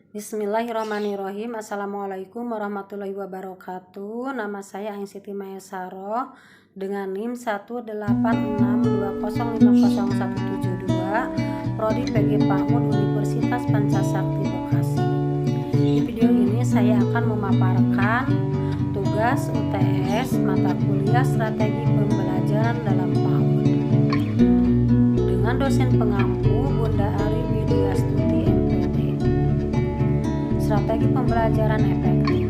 Bismillahirrahmanirrahim. Assalamualaikum warahmatullahi wabarakatuh. Nama saya Ain Siti Maesaro dengan NIM 18620505172, Prodi PG PAUD Universitas Pancasakti Bekasi. Di video ini saya akan memaparkan tugas UTS mata kuliah Strategi Pembelajaran dalam PAUD dengan dosen pengampu Bunda Ari Widyastuti MPD. Strategi pembelajaran efektif.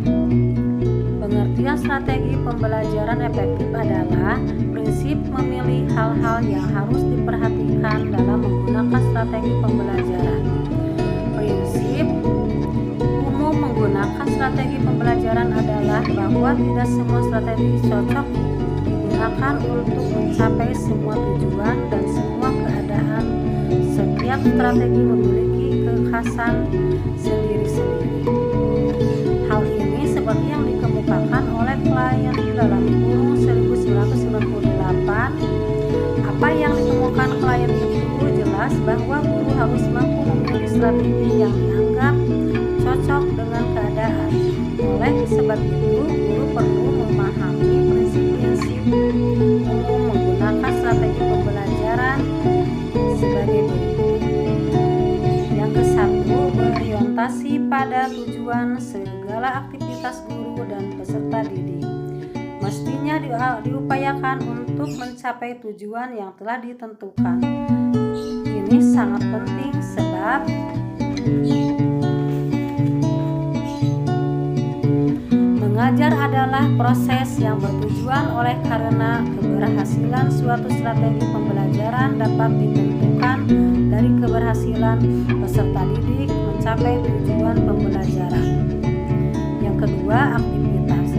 Pengertian strategi pembelajaran efektif adalah prinsip memilih hal-hal yang harus diperhatikan dalam menggunakan strategi pembelajaran. Prinsip umum menggunakan strategi pembelajaran adalah bahwa tidak semua strategi cocok digunakan untuk mencapai semua tujuan dan semua keadaan. Setiap strategi memiliki kekhasan sendiri-sendiri. Hal ini seperti yang dikemukakan oleh klien dalam kurung 1998. Apa yang ditemukan klien itu jelas bahwa guru harus mampu memilih strategi yang dianggap cocok dengan keadaan. Oleh sebab itu, guru perlu memahami prinsip-prinsip umum menggunakan strategi pembelajaran sebagai berikut. Yang ke-1, berorientasi pada tujuan. Segala aktivitas guru dan peserta didik mestinya diupayakan untuk mencapai tujuan yang telah ditentukan. Ini sangat penting sebab mengajar adalah proses yang bertujuan, oleh karena keberhasilan suatu strategi pembelajaran dapat ditentukan dari keberhasilan peserta didik mencapai tujuan pembelajaran. Yang kedua, aktivitas.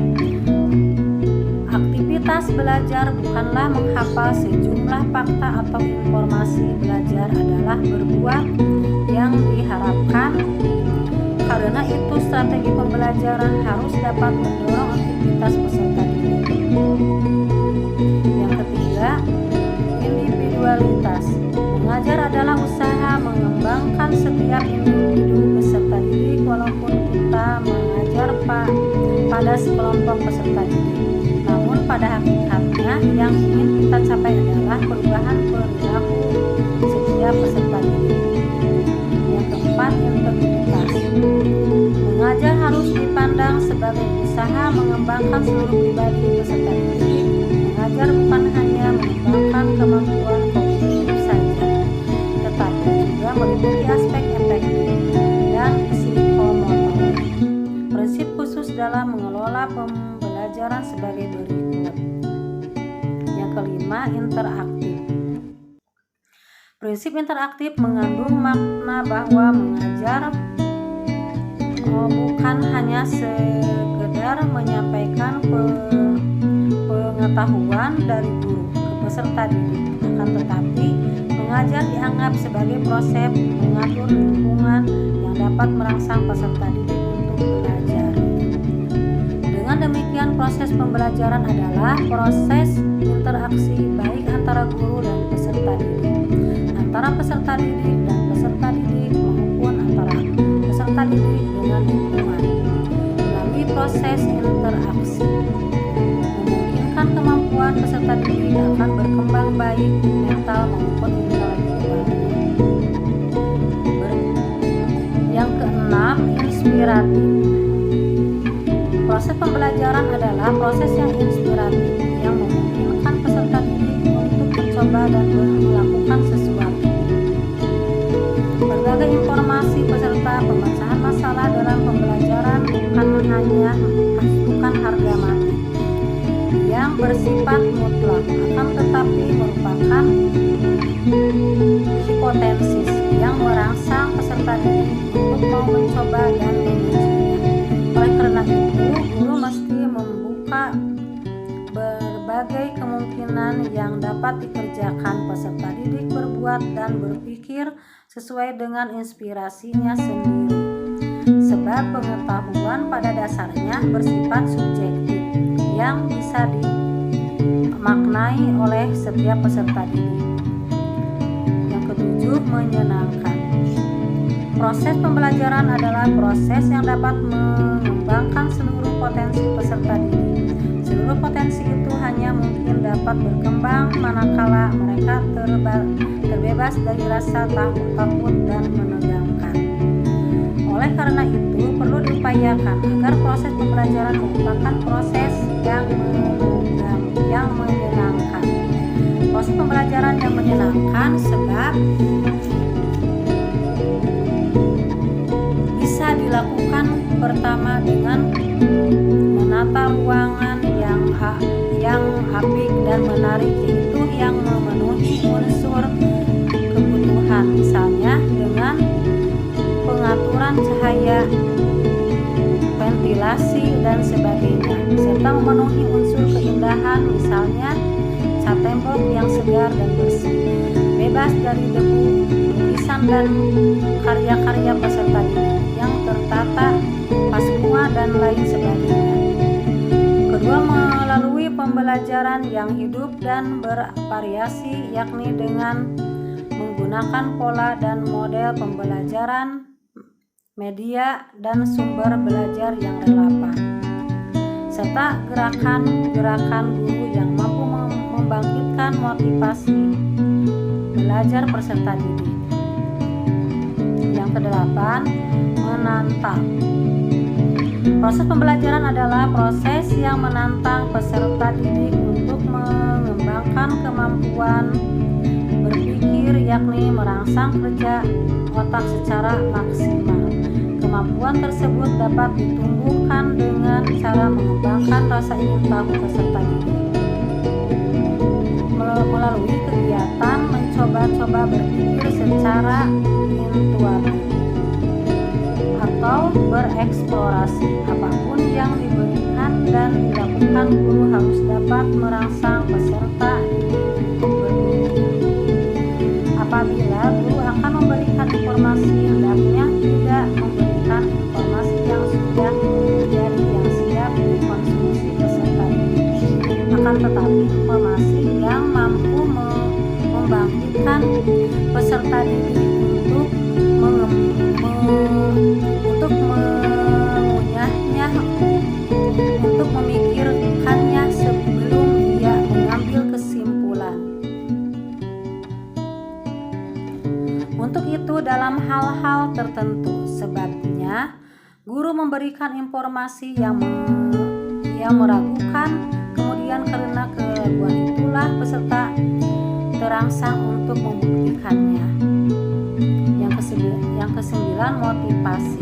Aktivitas belajar bukanlah menghafal sejumlah fakta atau informasi. Belajar adalah berbuat yang diharapkan. Karena itu, strategi pembelajaran harus dapat mendorong aktivitas peserta didik. Yang ketiga, individualitas. Mengajar adalah usaha mengembangkan setiap individu peserta didik, walaupun kita mengajar pada sekelompok peserta didik. Namun pada hakikatnya yang ingin kita capai adalah perubahan perilaku setiap peserta didik. Yang keempat, integritas. Mengajar harus dipandang sebagai usaha mengembangkan seluruh pribadi peserta didik. Mengajar bukan hanya mengembangkan kemampuan kognitif saja, tetapi juga meliputi aspek efektif dan psikomotorik. Prinsip khusus dalam mengelola pembelajaran sebagai berikut. Yang kelima, interaktif. Prinsip interaktif mengandung makna bahwa mengajar bukan hanya sekedar menyampaikan pengetahuan dari guru ke peserta didik, akan tetapi mengajar dianggap sebagai proses mengatur lingkungan yang dapat merangsang peserta didik untuk belajar. Dengan demikian, proses pembelajaran adalah proses interaksi baik antara guru dan peserta didik, antara peserta didik dan peserta didik, maupun antara peserta didik dengan lingkungan. Melalui proses interaksi, memungkinkan kemampuan peserta didik akan berkembang baik mental maupun intelektual. Yang keenam, inspiratif. Proses pembelajaran adalah proses yang inspiratif yang memungkinkan peserta didik untuk mencoba dan melakukan sesuatu. Berbagai informasi peserta pemecahan masalah dalam pembelajaran bukan harga mati yang bersifat mutlak, akan tetapi merupakan hipotesis yang merangsang peserta didik untuk mau mencoba dan mengujinya. Oleh karena itu, guru mesti membuka berbagai kemungkinan yang dapat dikerjakan peserta didik berbuat dan berpikir sesuai dengan inspirasinya sendiri. Sebab pengetahuan pada dasarnya bersifat subjektif yang bisa dimaknai oleh setiap peserta didik. Yang ketujuh, menyenangkan. Proses pembelajaran adalah proses yang dapat mengembangkan seluruh potensi peserta didik. Seluruh potensi itu hanya mungkin dapat berkembang manakala mereka terbebas dari rasa takut dan menegangkan. Oleh karena itu, perlu diupayakan agar proses pembelajaran merupakan proses yang menyenangkan. Proses pembelajaran yang menyenangkan sebab bisa dilakukan pertama dengan menata ruangan yang apik dan menarik, yaitu yang memenuhi unsur kebutuhan, misalnya dengan pengaturan cahaya, ventilasi, dan sebagainya, serta memenuhi unsur keindahan, misalnya cat tembok yang segar dan bersih, bebas dari debu, lukisan dan karya-karya peserta didik yang tertata pas bunga dan lain sebagainya. Kedua, melalui pembelajaran yang hidup dan bervariasi, yakni dengan menggunakan pola dan model pembelajaran, media dan sumber belajar yang relevan, serta gerakan-gerakan guru yang mampu membangkitkan motivasi belajar peserta didik. Yang kedelapan, menantang. Proses pembelajaran adalah proses yang menantang peserta didik untuk mengembangkan kemampuan berpikir, yakni merangsang kerja otak secara maksimal. Kemampuan tersebut dapat ditumbuhkan dengan cara mengembangkan rasa ingin tahu peserta didik melalui kegiatan mencoba-coba berpikir secara intuitif atau bereksplorasi. Apapun yang diberikan dan dilakukan, guru harus dapat merangsang peserta didik untuk berpikir. Apabila guru akan memberikan informasi, hendaknya tidak memberikan informasi yang sudah menjadi yang siap dikonsumsi peserta didik, akan tetapi informasi yang mampu membangkitkan peserta didik untuk mengunyahnya, untuk memikirkannya sebelum ia mengambil kesimpulan. Untuk itu, dalam hal-hal tertentu, sebabnya guru memberikan informasi yang meragukan, kemudian karena keraguan itulah peserta terangsang untuk membuktikannya. Yang kesembilan, motivasi.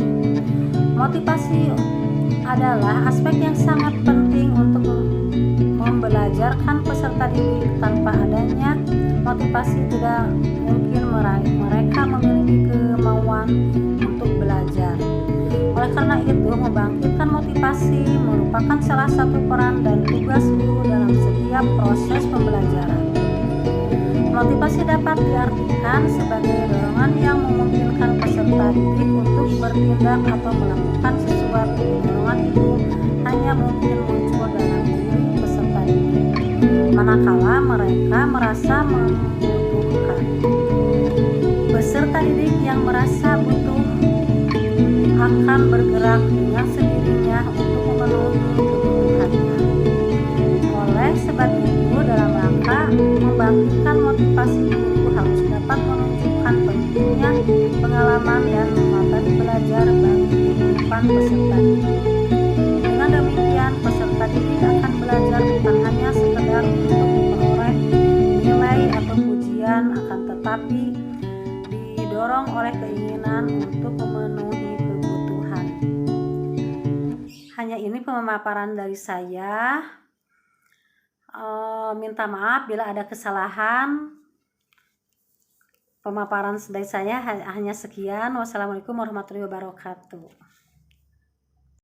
Motivasi adalah aspek yang sangat penting untuk membelajarkan peserta didik. Tanpa adanya motivasi, tidak mungkin mereka memiliki kemauan untuk belajar. Oleh karena itu, membangkitkan motivasi merupakan salah satu peran dan tugas guru dalam setiap proses pembelajaran. Motivasi dapat diartikan sebagai dorongan yang memungkinkan peserta didik untuk bertindak atau melakukan sesuatu. Dorongan itu hanya mungkin muncul dalam diri peserta didik manakala mereka merasa membutuhkan. Peserta didik yang merasa butuh akan bergerak dengan sendirinya untuk memenuhi kebutuhannya. Oleh sebab itu, dalam rangka membangkitkan motivasi, guru harus dapat menunjukkan pentingnya pengalaman dan materi belajar bagi kehidupan peserta didik. Dengan demikian, peserta didik akan belajar bukan hanya sekedar untuk memperoleh nilai atau pujian, akan tetapi didorong oleh keinginan untuk memenuhi kebutuhan. Hanya ini pemaparan dari saya. Minta maaf bila ada kesalahan. Pemaparan dari saya hanya sekian. Wassalamualaikum warahmatullahi wabarakatuh.